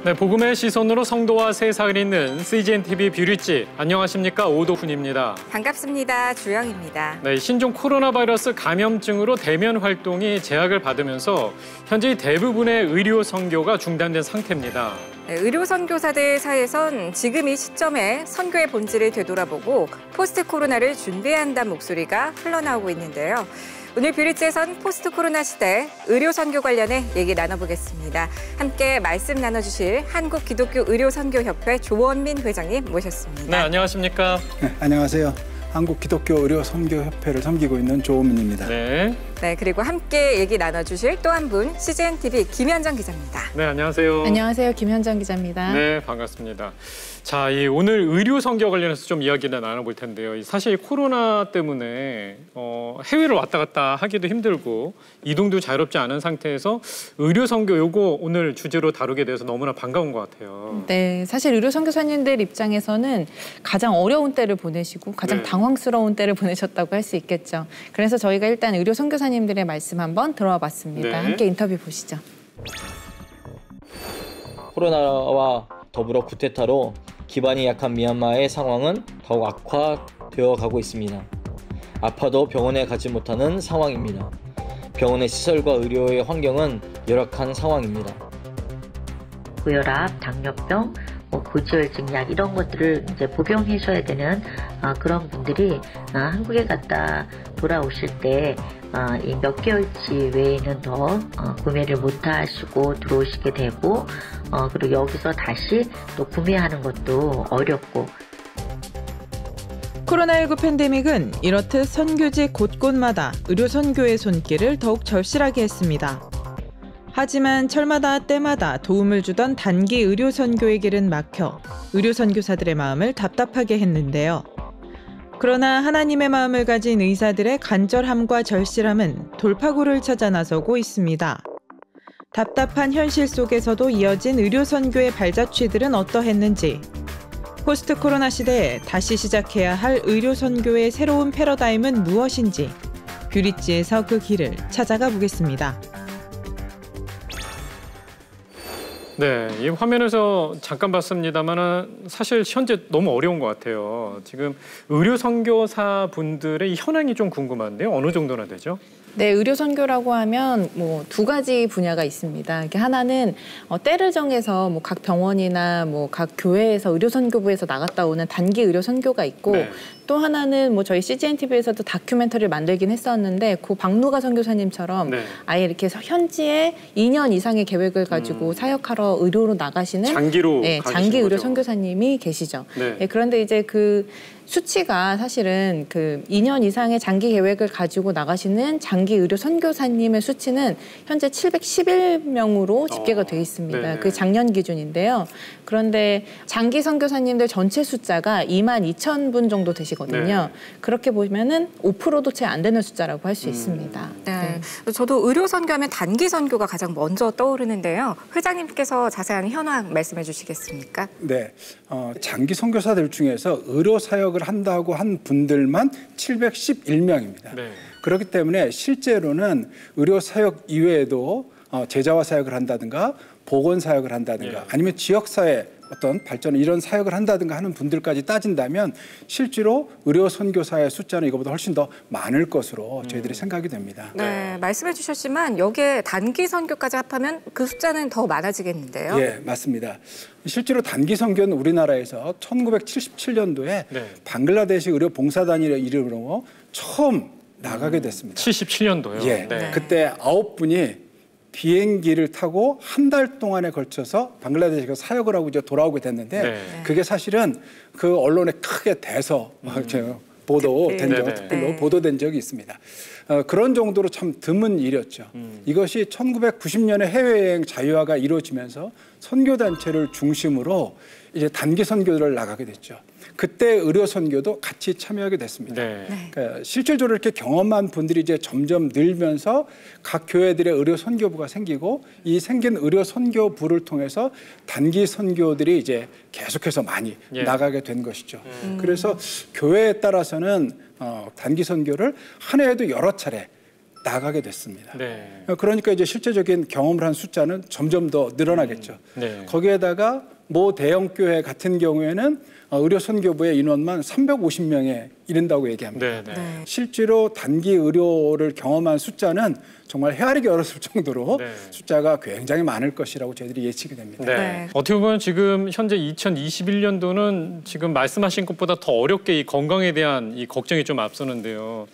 네, 복음의 시선으로 성도와 세상을 잇는 CGN-TV 뷰리지. 안녕하십니까, 오도훈입니다. 반갑습니다. 주영입니다. 네, 신종 코로나 바이러스 감염증으로 대면 활동이 제약을 받으면서 현재 대부분의 의료 선교가 중단된 상태입니다. 네, 의료 선교사들 사이에선 지금 이 시점에 선교의 본질을 되돌아보고 포스트 코로나를 준비해야 한다는 목소리가 흘러나오고 있는데요. 오늘 뷰리지에선 포스트 코로나 시대 의료 선교 관련해 얘기 나눠보겠습니다. 함께 말씀 나눠주실 한국기독교의료선교협회 조원민 회장님 모셨습니다. 네, 안녕하십니까? 네, 안녕하세요. 한국기독교의료선교협회를 섬기고 있는 조원민입니다. 네. 네, 그리고 함께 얘기 나눠주실 또 한 분 CGN-TV 김현정 기자입니다. 네, 안녕하세요. 안녕하세요. 김현정 기자입니다. 네, 반갑습니다. 자, 오늘 의료 선교 관련해서 좀 이야기를 나눠볼 텐데요. 사실 코로나 때문에 해외를 왔다 갔다 하기도 힘들고 이동도 자유롭지 않은 상태에서 의료 선교 요거 오늘 주제로 다루게 돼서 너무나 반가운 것 같아요. 네, 사실 의료 선교사님들 입장에서는 가장 어려운 때를 보내시고 가장 당황스러운 때를 보내셨다고 할 수 있겠죠. 그래서 저희가 일단 의료 선교사님들의 말씀 한번 들어와 봤습니다. 네. 함께 인터뷰 보시죠. 코로나와 더불어 쿠데타로 기반이 약한 미얀마의 상황은 더욱 악화되어 가고 있습니다. 아파도 병원에 가지 못하는 상황입니다. 병원의 시설과 의료의 환경은 열악한 상황입니다. 고혈압, 당뇨병, 고지혈증 약 이런 것들을 이제 복용하셔야 되는 그런 분들이 한국에 갔다 돌아오실 때 이 몇 개월치 외에는 더 구매를 못 하시고 들어오시게 되고 그리고 여기서 다시 또 구매하는 것도 어렵고. 코로나19 팬데믹은 이렇듯 선교지 곳곳마다 의료 선교의 손길을 더욱 절실하게 했습니다. 하지만 철마다 때마다 도움을 주던 단기 의료 선교의 길은 막혀 의료 선교사들의 마음을 답답하게 했는데요. 그러나 하나님의 마음을 가진 의사들의 간절함과 절실함은 돌파구를 찾아 나서고 있습니다. 답답한 현실 속에서도 이어진 의료 선교의 발자취들은 어떠했는지, 포스트 코로나 시대에 다시 시작해야 할 의료 선교의 새로운 패러다임은 무엇인지 뷰리지에서 그 길을 찾아가 보겠습니다. 네, 이 화면에서 잠깐 봤습니다만은 사실 현재 너무 어려운 것 같아요. 지금 의료 선교사 분들의 이 현황이 좀 궁금한데요. 어느 정도나 되죠? 네, 의료 선교라고 하면 두 가지 분야가 있습니다. 하나는 때를 정해서 각 병원이나 각 교회에서 의료 선교부에서 나갔다 오는 단기 의료 선교가 있고, 네. 또 하나는 저희 CGN-TV에서도 다큐멘터리를 만들긴 했었는데 그 박누가 선교사님처럼 네. 아예 이렇게 현지에 2년 이상의 계획을 가지고 사역하러 의료로 나가시는 장기로 장기 의료 거죠. 선교사님이 계시죠. 네. 네, 그런데 이제 그 수치가 사실은 2년 이상의 장기 계획을 가지고 나가시는 장기 의료 선교사님의 수치는 현재 711명으로 집계가 돼 있습니다. 네네. 그게 작년 기준인데요. 그런데 장기 선교사님들 전체 숫자가 22,000분 정도 되시거든요. 네. 그렇게 보면은 5%도 채 안 되는 숫자라고 할 수 있습니다. 네. 저도 의료 선교하면 단기 선교가 가장 먼저 떠오르는데요. 회장님께서 자세한 현황 말씀해 주시겠습니까? 네, 장기 선교사들 중에서 의료 사역을 한다고 한 분들만 711명입니다. 네. 그렇기 때문에 실제로는 의료 사역 이외에도 제자화 사역을 한다든가 보건 사역을 한다든가 아니면 지역사회 어떤 발전 이런 사역을 한다든가 하는 분들까지 따진다면 실제로 의료 선교사의 숫자는 이거보다 훨씬 더 많을 것으로 저희들이 생각이 됩니다. 네, 말씀해 주셨지만 여기에 단기 선교까지 합하면 그 숫자는 더 많아지겠는데요. 예, 맞습니다. 실제로 단기 선교는 우리나라에서 1977년도에 방글라데시 의료 봉사단이라는 이름으로 처음 나가게 됐습니다. 77년도요? 예, 네. 그때 9분이 비행기를 타고 한 달 동안에 걸쳐서 방글라데시가 사역을 하고 이제 돌아오게 됐는데 그게 사실은 그 언론에 크게 대서 보도된 특별로 보도된 적이 있습니다. 그런 정도로 참 드문 일이었죠. 이것이 1990년에 해외여행 자유화가 이루어지면서 선교단체를 중심으로 이제 단기 선교를 나가게 됐죠. 그때 의료 선교도 같이 참여하게 됐습니다. 그러니까 실질적으로 이렇게 경험한 분들이 이제 점점 늘면서 각 교회들의 의료 선교부가 생기고 이 생긴 의료 선교부를 통해서 단기 선교들이 이제 계속해서 많이 나가게 된 것이죠. 그래서 교회에 따라서는 단기 선교를 한 해에도 여러 차례 나가게 됐습니다. 네. 그러니까 이제 실제적인 경험을 한 숫자는 점점 더 늘어나겠죠. 네. 거기에다가 모 대형 교회 같은 경우에는 의료 선교부의 인원만 350명에 이른다고 얘기합니다. 네, 네. 실제로 단기 의료를 경험한 숫자는 정말 헤아리기 어려울 정도로 네. 숫자가 굉장히 많을 것이라고 저희들이 예측이 됩니다. 네. 네. 어떻게 보면 지금 현재 2021년도는 지금 말씀하신 것보다 더 어렵게 이 건강에 대한 이 걱정이 좀 앞서는데요.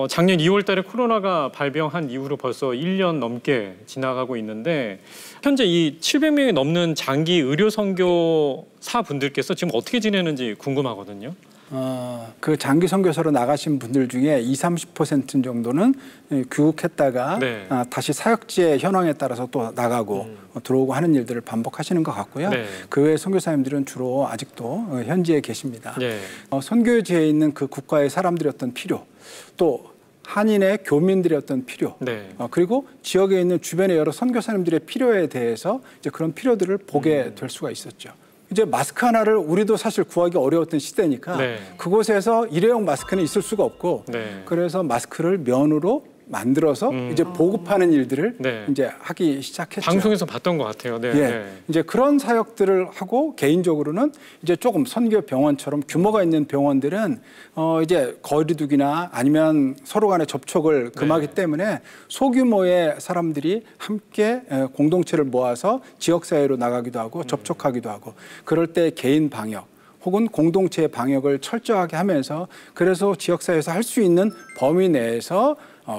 작년 2월 달에 코로나가 발병한 이후로 벌써 1년 넘게 지나가고 있는데 현재 이 700명이 넘는 장기 의료 선교사 분들께서 지금 어떻게 지내는지 궁금하거든요. 그 장기 선교사로 나가신 분들 중에 20-30% 정도는 귀국했다가 네. 다시 사역지의 현황에 따라서 또 나가고 들어오고 하는 일들을 반복하시는 것 같고요. 네. 그 외 선교사님들은 주로 아직도 현지에 계십니다. 네. 선교지에 있는 그 국가의 사람들의 어떤 필요, 또 한인의 교민들의 어떤 필요, 네. 그리고 지역에 있는 주변의 여러 선교사님들의 필요에 대해서 이제 그런 필요들을 보게 될 수가 있었죠. 이제 마스크 하나를 우리도 사실 구하기 어려웠던 시대니까 네. 그곳에서 일회용 마스크는 있을 수가 없고 네. 그래서 마스크를 면으로 만들어서 이제 보급하는 일들을 네. 이제 하기 시작했죠. 방송에서 봤던 것 같아요. 네. 예, 네. 이제 그런 사역들을 하고 개인적으로는 이제 조금 선교 병원처럼 규모가 있는 병원들은 이제 거리두기나 아니면 서로 간의 접촉을 금하기 때문에 소규모의 사람들이 함께 공동체를 모아서 지역사회로 나가기도 하고 접촉하기도 하고 그럴 때 개인 방역 혹은 공동체의 방역을 철저하게 하면서 그래서 지역사회에서 할 수 있는 범위 내에서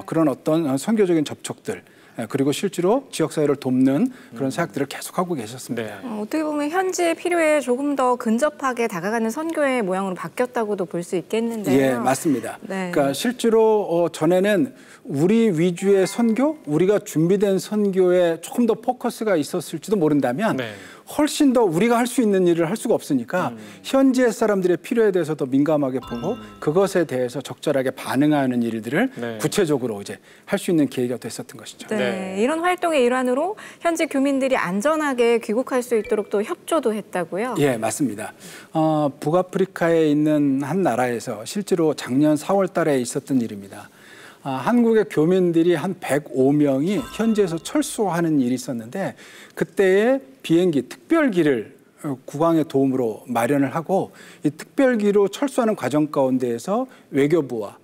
그런 어떤 선교적인 접촉들 그리고 실제로 지역사회를 돕는 그런 사역들을 계속하고 계셨습니다. 네. 어떻게 보면 현지의 필요에 조금 더 근접하게 다가가는 선교의 모양으로 바뀌었다고도 볼 수 있겠는데요. 예, 맞습니다. 네. 그러니까 실제로 전에는 우리 위주의 선교, 우리가 준비된 선교에 조금 더 포커스가 있었을지도 모른다면 네. 훨씬 더 우리가 할 수 있는 일을 할 수가 없으니까 현지의 사람들의 필요에 대해서 더 민감하게 보고 그것에 대해서 적절하게 반응하는 일들을 네. 구체적으로 이제 할 수 있는 계기가 됐었던 것이죠. 네. 네. 이런 활동의 일환으로 현지 교민들이 안전하게 귀국할 수 있도록 또 협조도 했다고요? 예, 맞습니다. 북아프리카에 있는 한 나라에서 실제로 작년 4월 달에 있었던 일입니다. 한국의 교민들이 한 105명이 현지에서 철수하는 일이 있었는데 그때의 비행기 특별기를 국왕의 도움으로 마련을 하고 이 특별기로 철수하는 과정 가운데에서 외교부와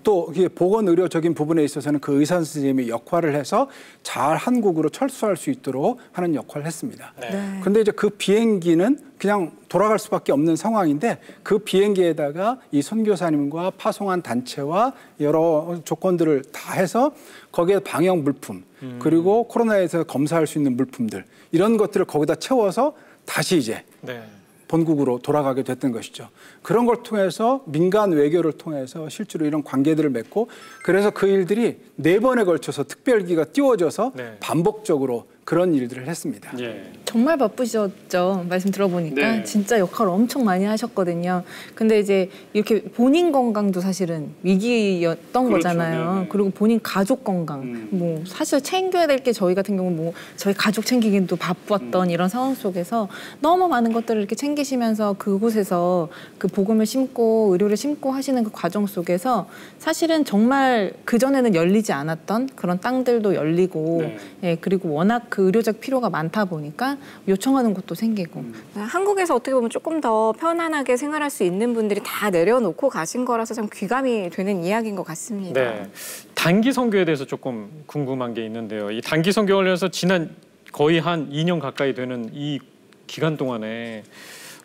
또 보건의료적인 부분에 있어서는 그 의사 선생님이 역할을 해서 잘 한국으로 철수할 수 있도록 하는 역할을 했습니다. 그런데 이제 그 비행기는 그냥 돌아갈 수밖에 없는 상황인데 그 비행기에다가 이 선교사님과 파송한 단체와 여러 조건들을 다 해서 거기에 방역 물품 그리고 코로나에서 검사할 수 있는 물품들 이런 것들을 거기다 채워서 다시 이제 네. 본국으로 돌아가게 됐던 것이죠. 그런 걸 통해서 민간 외교를 통해서 실제로 이런 관계들을 맺고 그래서 그 일들이 4번에 걸쳐서 특별기가 띄워져서 네. 반복적으로 그런 일들을 했습니다. 예. 정말 바쁘셨죠. 말씀 들어보니까 네. 진짜 역할을 엄청 많이 하셨거든요. 근데 이제 이렇게 본인 건강도 사실은 위기였던 그렇죠. 거잖아요. 네네. 그리고 본인 가족 건강, 뭐 사실 챙겨야 될 게 저희 같은 경우 뭐 저희 가족 챙기기도 바빴던 이런 상황 속에서 너무 많은 것들을 이렇게 챙기시면서 그곳에서 그 복음을 심고 의료를 심고 하시는 그 과정 속에서 사실은 정말 그 전에는 열리지 않았던 그런 땅들도 열리고, 네. 예, 그리고 워낙 그 의료적 필요가 많다 보니까 요청하는 곳도 생기고. 한국에서 어떻게 보면 조금 더 편안하게 생활할 수 있는 분들이 다 내려놓고 가신 거라서 참 귀감이 되는 이야기인 것 같습니다. 네. 단기 선교에 대해서 조금 궁금한 게 있는데요. 이 단기 선교 관련해서 지난 거의 한 2년 가까이 되는 이 기간 동안에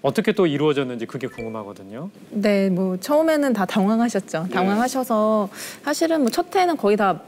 어떻게 또 이루어졌는지 그게 궁금하거든요. 네, 뭐 처음에는 다 당황하셨죠. 당황하셔서 사실은 뭐 첫 해는 거의 다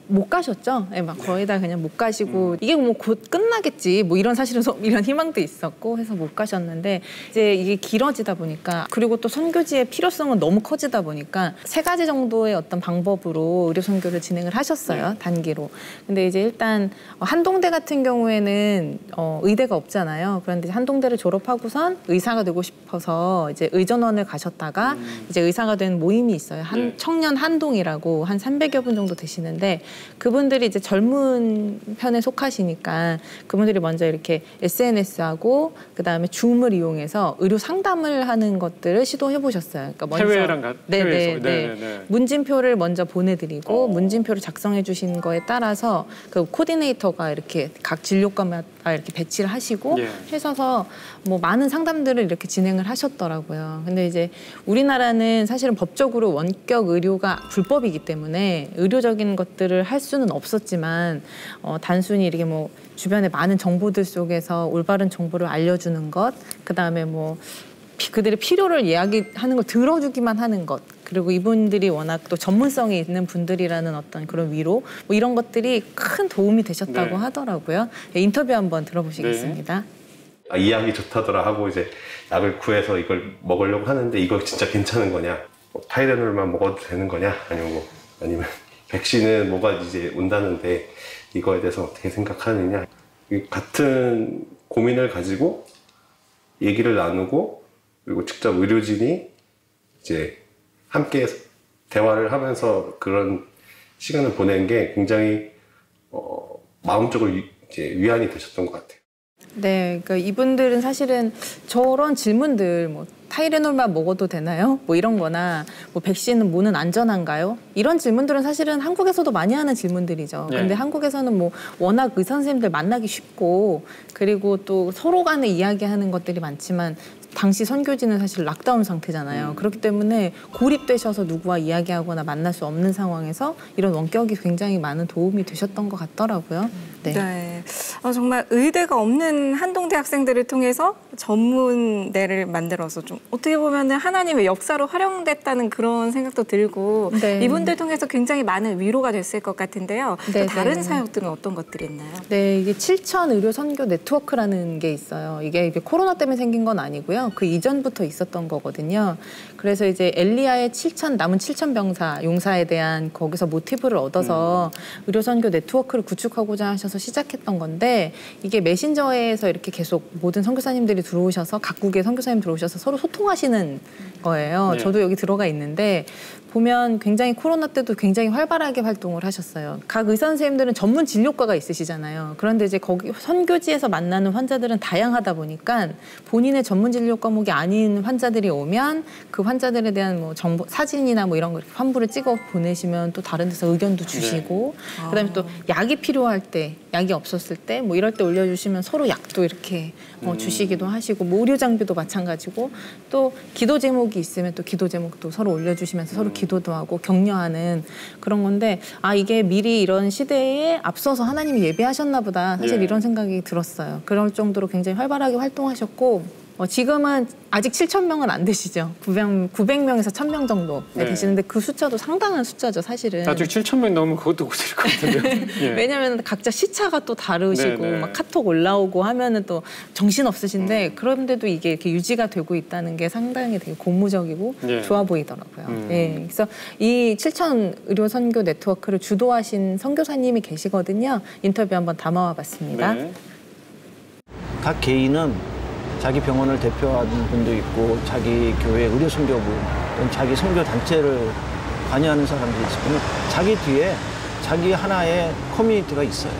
못 가셨죠. 네, 막 거의 다 그냥 못 가시고 이게 뭐 곧 끝나겠지. 뭐 이런 사실은 이런 희망도 있었고 해서 못 가셨는데 이제 이게 길어지다 보니까 그리고 또 선교지의 필요성은 너무 커지다 보니까 3가지 정도의 어떤 방법으로 의료 선교를 진행을 하셨어요. 단기로. 근데 이제 일단 한동대 같은 경우에는 의대가 없잖아요. 그런데 한동대를 졸업하고선 의사가 되고 싶어서 이제 의전원을 가셨다가 이제 의사가 된 모임이 있어요. 청년 한동이라고 한 300여 분 정도 되시는데 그분들이 이제 젊은 편에 속하시니까 그분들이 먼저 이렇게 SNS하고 그다음에 줌을 이용해서 의료 상담을 하는 것들을 시도해 보셨어요. 그러니까 먼저 해외에서. 네네. 문진표를 먼저 보내드리고 문진표를 작성해 주신 거에 따라서 그 코디네이터가 이렇게 각 진료과마다 이렇게 배치를 하시고 하셔서 뭐 많은 상담들을 이렇게 진행을 하셨더라고요. 근데 이제 우리나라는 사실은 법적으로 원격 의료가 불법이기 때문에 의료적인 것들을 할 수는 없었지만 단순히 이렇게 뭐 주변에 많은 정보들 속에서 올바른 정보를 알려주는 것, 그다음에 뭐 그들의 필요를 이야기하는 걸 들어주기만 하는 것, 그리고 이분들이 워낙 또 전문성이 있는 분들이라는 어떤 그런 위로 뭐 이런 것들이 큰 도움이 되셨다고 하더라고요. 인터뷰 한번 들어보시겠습니다. 이 약이 좋다더라 하고 이제 약을 구해서 이걸 먹으려고 하는데 이거 진짜 괜찮은 거냐? 타이레놀만 먹어도 되는 거냐? 아니면 백신은 뭐가 이제 온다는데 이거에 대해서 어떻게 생각하느냐? 같은 고민을 가지고 얘기를 나누고 그리고 직접 의료진이 이제 함께 대화를 하면서 그런 시간을 보내는 게 굉장히 마음적으로 이제 위안이 되셨던 것 같아요. 네, 그러니까 이분들은 사실은 저런 질문들, 뭐 타이레놀만 먹어도 되나요? 뭐 이런 거나 뭐 백신은 뭐는 안전한가요? 이런 질문들은 사실은 한국에서도 많이 하는 질문들이죠. 근데 한국에서는 뭐 워낙 의사 선생님들 만나기 쉽고 그리고 또 서로 간에 이야기하는 것들이 많지만 당시 선교지는 사실 락다운 상태잖아요. 그렇기 때문에 고립되셔서 누구와 이야기하거나 만날 수 없는 상황에서 이런 원격이 굉장히 많은 도움이 되셨던 것 같더라고요. 네. 정말 의대가 없는 한동대 학생들을 통해서 전문대를 만들어서 좀 어떻게 보면 하나님의 역사로 활용됐다는 그런 생각도 들고 이분들 통해서 굉장히 많은 위로가 됐을 것 같은데요. 또 다른 사역들은 어떤 것들이 있나요? 네, 이게 7천 의료 선교 네트워크라는 게 있어요. 이게 코로나 때문에 생긴 건 아니고요. 그 이전부터 있었던 거거든요. 그래서 이제 엘리야의 남은 7천 병사, 용사에 대한 거기서 모티브를 얻어서 의료 선교 네트워크를 구축하고자 하셔서 시작했던 건데 이게 메신저에서 이렇게 계속 모든 선교사님들이 들어오셔서 각국의 선교사님 들어오셔서 서로 소통하시는 거예요. 저도 여기 들어가 있는데 보면 굉장히 코로나 때도 굉장히 활발하게 활동을 하셨어요. 각 의사 선생님들은 전문 진료과가 있으시잖아요. 그런데 이제 거기 선교지에서 만나는 환자들은 다양하다 보니까 본인의 전문 진료 과목이 아닌 환자들이 오면 그 환자들에 대한 뭐 정보, 사진이나 뭐 이런 거 환부를 찍어 보내시면 또 다른 데서 의견도 주시고 그다음에 또 약이 필요할 때, 약이 없었을 때 뭐 이럴 때 올려주시면 서로 약도 이렇게 주시기도 하시고 뭐 의료 장비도 마찬가지고 또 기도 제목이 있으면 또 기도 제목도 서로 올려주시면서 서로 기도도 하고 격려하는 그런 건데 이게 미리 이런 시대에 앞서서 하나님이 예배하셨나 보다 사실 이런 생각이 들었어요. 그럴 정도로 굉장히 활발하게 활동하셨고 지금은 아직 7,000명은 안 되시죠. 900명에서 1,000명 정도 되시는데 그 숫자도 상당한 숫자죠, 사실은. 나중에 7,000명 넘으면 그것도 못 될 것 같은데요. 왜냐하면 각자 시차가 또 다르시고 막 카톡 올라오고 하면은 또 정신 없으신데 그런데도 이게 이렇게 유지가 되고 있다는 게 상당히 되게 고무적이고 좋아 보이더라고요. 그래서 이 7천 의료 선교 네트워크를 주도하신 선교사님이 계시거든요. 인터뷰 한번 담아와봤습니다. 각 개인은 자기 병원을 대표하는 분도 있고 자기 교회 의료 선교부 또는 자기 선교 단체를 관여하는 사람들이 있으면 자기 뒤에 자기 하나의 커뮤니티가 있어요.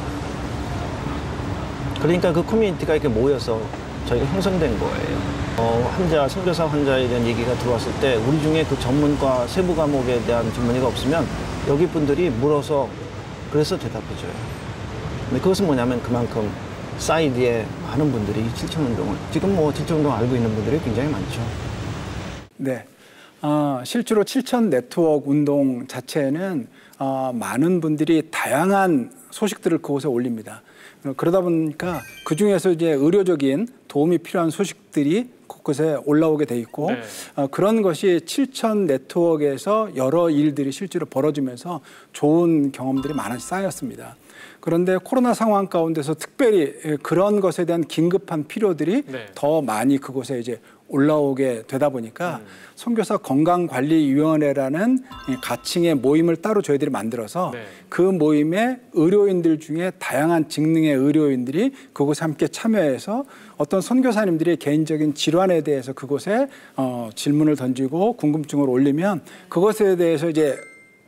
그러니까 그 커뮤니티가 이렇게 모여서 저희가 형성된 거예요. 선교사 환자에 대한 얘기가 들어왔을 때 우리 중에 그 전문과 세부 과목에 대한 전문의가 없으면 여기 분들이 물어서 그래서 대답해줘요. 근데 그것은 뭐냐면 그만큼 사이드에 많은 분들이 7,000운동을 지금 7,000운동 알고 있는 분들이 굉장히 많죠. 네, 실제로 7천 네트워크 운동 자체는 많은 분들이 다양한 소식들을 그곳에 올립니다. 그러다 보니까 그 중에서 이제 의료적인 도움이 필요한 소식들이 곳곳에 올라오게 돼 있고 그런 것이 7천 네트워크에서 여러 일들이 실제로 벌어지면서 좋은 경험들이 많이 쌓였습니다. 그런데 코로나 상황 가운데서 특별히 그런 것에 대한 긴급한 필요들이 더 많이 그곳에 이제 올라오게 되다 보니까 선교사 건강관리위원회라는 가칭의 모임을 따로 저희들이 만들어서 그 모임에 의료인들 중에 다양한 직능의 의료인들이 그곳에 함께 참여해서 어떤 선교사님들의 개인적인 질환에 대해서 그곳에 질문을 던지고 궁금증을 올리면 그것에 대해서 이제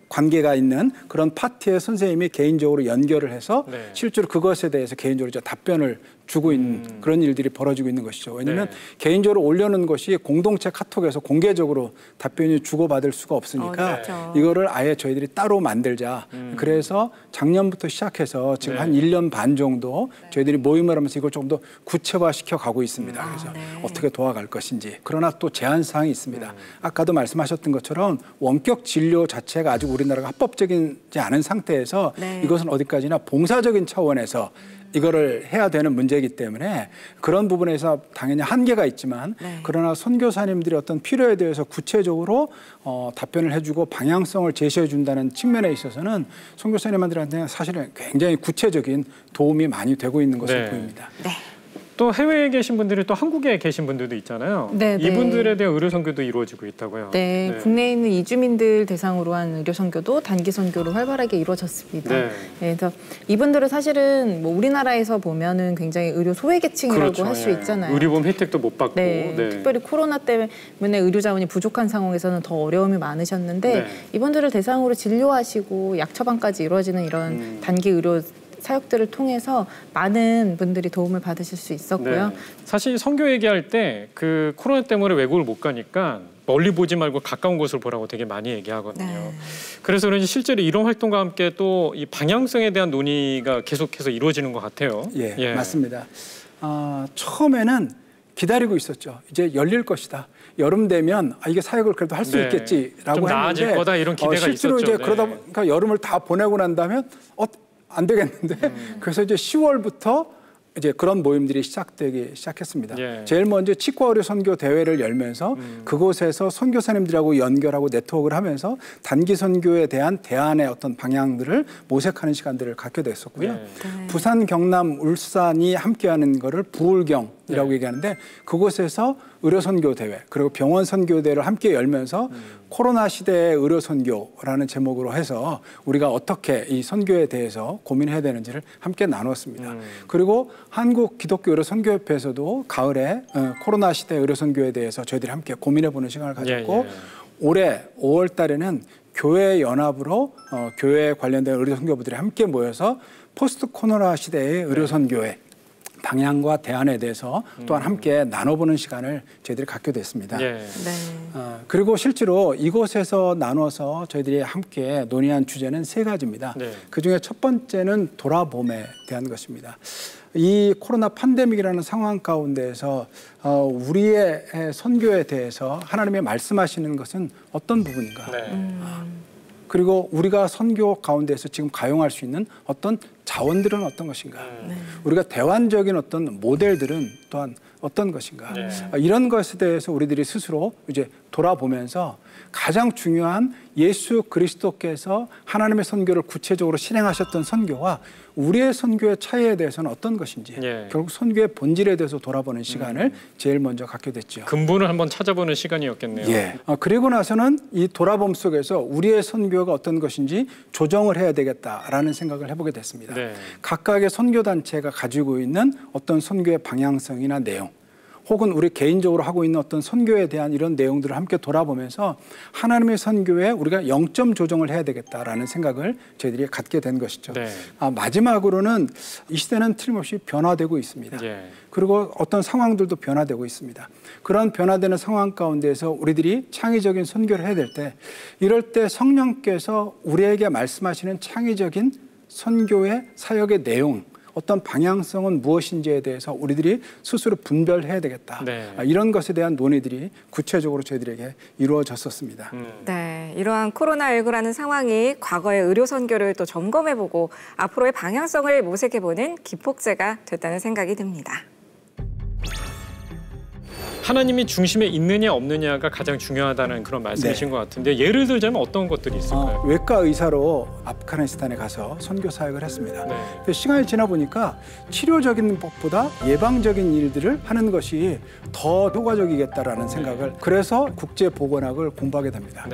관계가 있는 그런 파티에 선생님이 개인적으로 연결을 해서 네. 실제로 그것에 대해서 개인적으로 이제 답변을 주고 있는 그런 일들이 벌어지고 있는 것이죠. 왜냐하면 네. 개인적으로 올려놓은 것이 공동체 카톡에서 공개적으로 답변이 주고받을 수가 없으니까 그렇죠. 이거를 아예 저희들이 따로 만들자. 그래서 작년부터 시작해서 지금 한 1년 반 정도 저희들이 모임을 하면서 이걸 조금 더 구체화시켜 가고 있습니다. 그래서 어떻게 도와갈 것인지. 그러나 또 제한사항이 있습니다. 아까도 말씀하셨던 것처럼 원격 진료 자체가 아직 우리나라가 합법적이지 않은 상태에서 이것은 어디까지나 봉사적인 차원에서 이거를 해야 되는 문제이기 때문에 그런 부분에서 당연히 한계가 있지만 그러나 선교사님들이 어떤 필요에 대해서 구체적으로 답변을 해주고 방향성을 제시해 준다는 측면에 있어서는 선교사님들한테는 사실은 굉장히 구체적인 도움이 많이 되고 있는 것으로 보입니다. 네. 또 해외에 계신 분들이 또 한국에 계신 분들도 있잖아요. 네, 네. 이분들에 대한 의료 선교도 이루어지고 있다고요. 네, 국내에 있는 이주민들 대상으로 한 의료 선교도 단기 선교로 활발하게 이루어졌습니다. 네. 네, 그래서 이분들은 사실은 뭐 우리나라에서 보면은 굉장히 의료 소외계층이라고 그렇죠. 할 수 있잖아요. 의료보험 혜택도 못 받고. 네, 특별히 코로나 때문에 의료 자원이 부족한 상황에서는 더 어려움이 많으셨는데 이분들을 대상으로 진료하시고 약 처방까지 이루어지는 이런 단기 의료 사역들을 통해서 많은 분들이 도움을 받으실 수 있었고요. 네. 사실 선교 얘기할 때 그 코로나 때문에 외국을 못 가니까 멀리 보지 말고 가까운 곳을 보라고 되게 많이 얘기하거든요. 그래서 그런지 실제로 이런 활동과 함께 또 이 방향성에 대한 논의가 계속해서 이루어지는 것 같아요. 예. 맞습니다. 처음에는 기다리고 있었죠. 이제 열릴 것이다. 여름 되면 이게 사역을 그래도 할 수 있겠지라고 좀 했는데 나아질 거다 이런 기대가 실제로 있었죠. 이제 그러다 보니까 여름을 다 보내고 난 다음에 안 되겠는데 그래서 이제 10월부터 이제 그런 모임들이 시작되기 시작했습니다. 제일 먼저 치과 의료 선교 대회를 열면서 그곳에서 선교사님들하고 연결하고 네트워크를 하면서 단기 선교에 대한 대안의 어떤 방향들을 모색하는 시간들을 갖게 됐었고요. 부산, 경남, 울산이 함께하는 거를 부울경이라고 얘기하는데 그곳에서 의료 선교 대회 그리고 병원 선교 대회를 함께 열면서 코로나 시대의 의료 선교라는 제목으로 해서 우리가 어떻게 이 선교에 대해서 고민해야 되는지를 함께 나눴습니다. 그리고 한국 기독교 의료 선교협회에서도 가을에 코로나 시대 의료 선교에 대해서 저희들이 함께 고민해보는 시간을 가졌고 올해 5월 달에는 교회 연합으로 교회에 관련된 의료 선교부들이 함께 모여서 포스트 코로나 시대의 의료 선교에 방향과 대안에 대해서 또한 함께 나눠보는 시간을 저희들이 갖게 됐습니다. 그리고 실제로 이곳에서 나눠서 저희들이 함께 논의한 주제는 3가지입니다. 그중에 첫 번째는 돌아봄에 대한 것입니다. 이 코로나 팬데믹이라는 상황 가운데에서 우리의 선교에 대해서 하나님의 말씀하시는 것은 어떤 부분인가? 그리고 우리가 선교 가운데서 지금 가용할 수 있는 어떤 자원들은 어떤 것인가? 우리가 대환적인 어떤 모델들은 또한 어떤 것인가? 이런 것에 대해서 우리들이 스스로 이제 돌아보면서 가장 중요한 예수 그리스도께서 하나님의 선교를 구체적으로 실행하셨던 선교와 우리의 선교의 차이에 대해서는 어떤 것인지 결국 선교의 본질에 대해서 돌아보는 시간을 제일 먼저 갖게 됐죠. 근본을 한번 찾아보는 시간이었겠네요. 그리고 나서는 이 돌아봄 속에서 우리의 선교가 어떤 것인지 조정을 해야 되겠다라는 생각을 해보게 됐습니다. 각각의 선교단체가 가지고 있는 어떤 선교의 방향성이나 내용 혹은 우리 개인적으로 하고 있는 어떤 선교에 대한 이런 내용들을 함께 돌아보면서 하나님의 선교에 우리가 영점 조정을 해야 되겠다라는 생각을 저희들이 갖게 된 것이죠. 마지막으로는 이 시대는 틀림없이 변화되고 있습니다. 그리고 어떤 상황들도 변화되고 있습니다. 그런 변화되는 상황 가운데서 우리들이 창의적인 선교를 해야 될 때 이럴 때 성령께서 우리에게 말씀하시는 창의적인 선교의 사역의 내용 어떤 방향성은 무엇인지에 대해서 우리들이 스스로 분별해야 되겠다. 이런 것에 대한 논의들이 구체적으로 저희들에게 이루어졌었습니다. 네, 이러한 코로나19라는 상황이 과거의 의료 선교를 또 점검해보고 앞으로의 방향성을 모색해보는 기폭제가 됐다는 생각이 듭니다. 하나님이 중심에 있느냐 없느냐가 가장 중요하다는 그런 말씀이신 것 같은데 예를 들자면 어떤 것들이 있을까요? 외과 의사로 아프가니스탄에 가서 선교 사역을 했습니다. 시간이 지나 보니까 치료적인 법보다 예방적인 일들을 하는 것이 더 효과적이겠다라는 생각을 그래서 국제보건학을 공부하게 됩니다.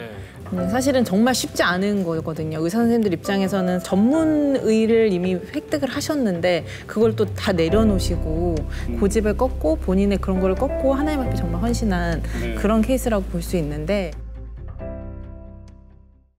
사실은 정말 쉽지 않은 거거든요. 의사 선생님들 입장에서는 전문의를 이미 획득을 하셨는데 그걸 또 다 내려놓으시고 고집을 꺾고 본인의 그런 걸 꺾고 하나님 앞에 정말 헌신한 그런 케이스라고 볼 수 있는데